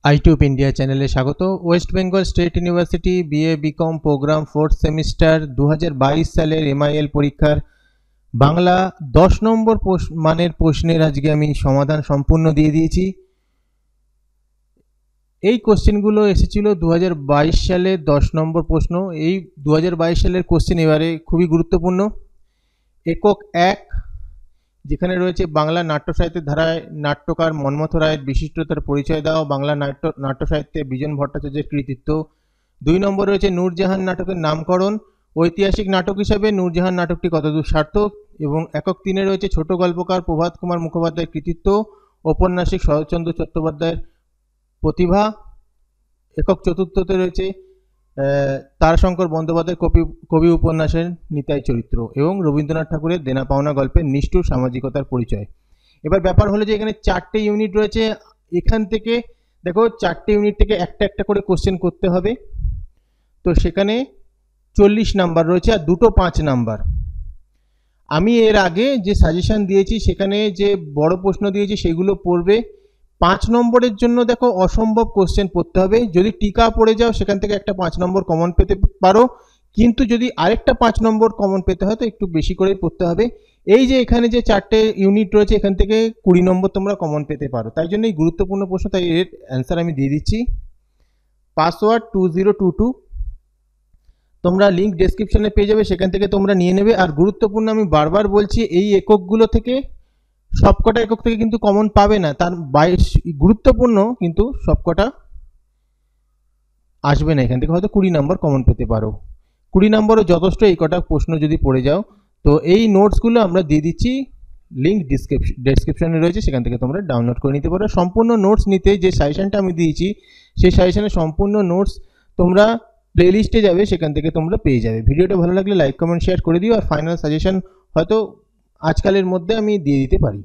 আইটিউব India চ্যানেলে স্বাগত। West Bengal State University BA BCom programme 4th semester 2022 সালের এমআইএল পরীক্ষার বাংলা 10 নম্বর মানের প্রশ্নের আজকে আমি সমাধান সম্পূর্ণ দিয়ে দিয়েছি। এই কোশ্চেনগুলো এসেছিল 2022 সালের 10 নম্বর প্রশ্ন। এই 2022 সালের কোশ্চেন এবারে খুবই গুরুত্বপূর্ণ। একক 1 যেখানে রয়েছে বাংলা নাট্য সাহিত্যের ধারায় নাট্যকার মন্মথ রায়ের বিশিষ্টতার পরিচয় দাও, বাংলা নাট্য সাহিত্যে বিজন ভট্টাচার্যের কৃতিত্ব। 2 নম্বর রয়েছে নূরজাহান নাটকের নামকরণ, ঐতিহাসিক নাটক হিসাবে নূরজাহান নাটকটি কতদূর সার্থক। এবং একক 3-এ রয়েছে ছোট গল্পকার প্রভাত কুমার মুখোপাধ্যায়ের কৃতিত্ব, ঔপন্যাসিক শরৎচন্দ্র চট্টোপাধ্যায়ের প্রতিভা। একক 4তে রয়েছে তারাশঙ্কর বন্দ্যোপাধ্যায়ের কবি উপন্যাসের নিতাই চরিত্র এবং রবীন্দ্রনাথ ঠাকুরের দেনা পাওনা গল্পের নিষ্ঠুর সামাজিকতার পরিচয়। এবার ব্যাপার হলো যে এখানে 4টে ইউনিট রয়েছে। এখান থেকে দেখো 4টে ইউনিট থেকে একটা একটা করে কোশ্চেন করতে হবে। তো সেখানে 40 নাম্বার রয়েছে আর দুটো 5 নাম্বার। আমি এর আগে যে সাজেশন দিয়েছি সেখানে যে বড় প্রশ্ন দিয়েছি সেগুলো পড়বে। 5 নম্বরের জন্য দেখো অসম্ভব কোশ্চেন পড়তে হবে। যদি টিকা পড়ে যাও সেখান থেকে একটা 5 নম্বর কমন পেতে পারো, কিন্তু যদি আরেকটা 5 নম্বর কমন পেতে হয় তো একটু বেশি করেই পড়তে হবে। এই যে এখানে যে 4টে ইউনিট রয়েছে এখান থেকে 20 নম্বর তোমরা কমন পেতে পারো, তাই জন্য এই গুরুত্বপূর্ণ প্রশ্ন, তাই এর অ্যান্সার আমি দিয়ে দিচ্ছি। পাসওয়ার্ড 2022, তোমরা লিঙ্ক ডেসক্রিপশনে পেয়ে যাবে, সেখান থেকে তোমরা নিয়ে নেবে। আর গুরুত্বপূর্ণ আমি বারবার বলছি, এই এককগুলো থেকে সবকটা একক থেকে কিন্তু কমন পাবে না, তার 22 গুরুত্বপূর্ণ কিন্তু সবকটা আসবে না। এখান থেকে হয়তো 20 নম্বর কমন পেতে পারো। 20 নম্বরও যথেষ্ট এই কটা প্রশ্ন যদি পড়ে যাও। তো এই নোটসগুলো আমরা দিয়ে দিচ্ছি, লিঙ্ক ডেসক্রিপশনে রয়েছে, সেখান থেকে তোমরা ডাউনলোড করে নিতে পারো। সম্পূর্ণ নোটস নিতে যে সাজেশনটা আমি দিয়েছি সেই সাজেশনের সম্পূর্ণ নোটস তোমরা প্লেলিস্টে যাবে, সেখান থেকে তোমরা পেয়ে যাবে। ভিডিওটা ভালো লাগলে লাইক কমেন্ট শেয়ার করে দিও। আর ফাইনাল সাজেশন হয়তো আজকালের মধ্যে আমি দিয়ে দিতে পারি।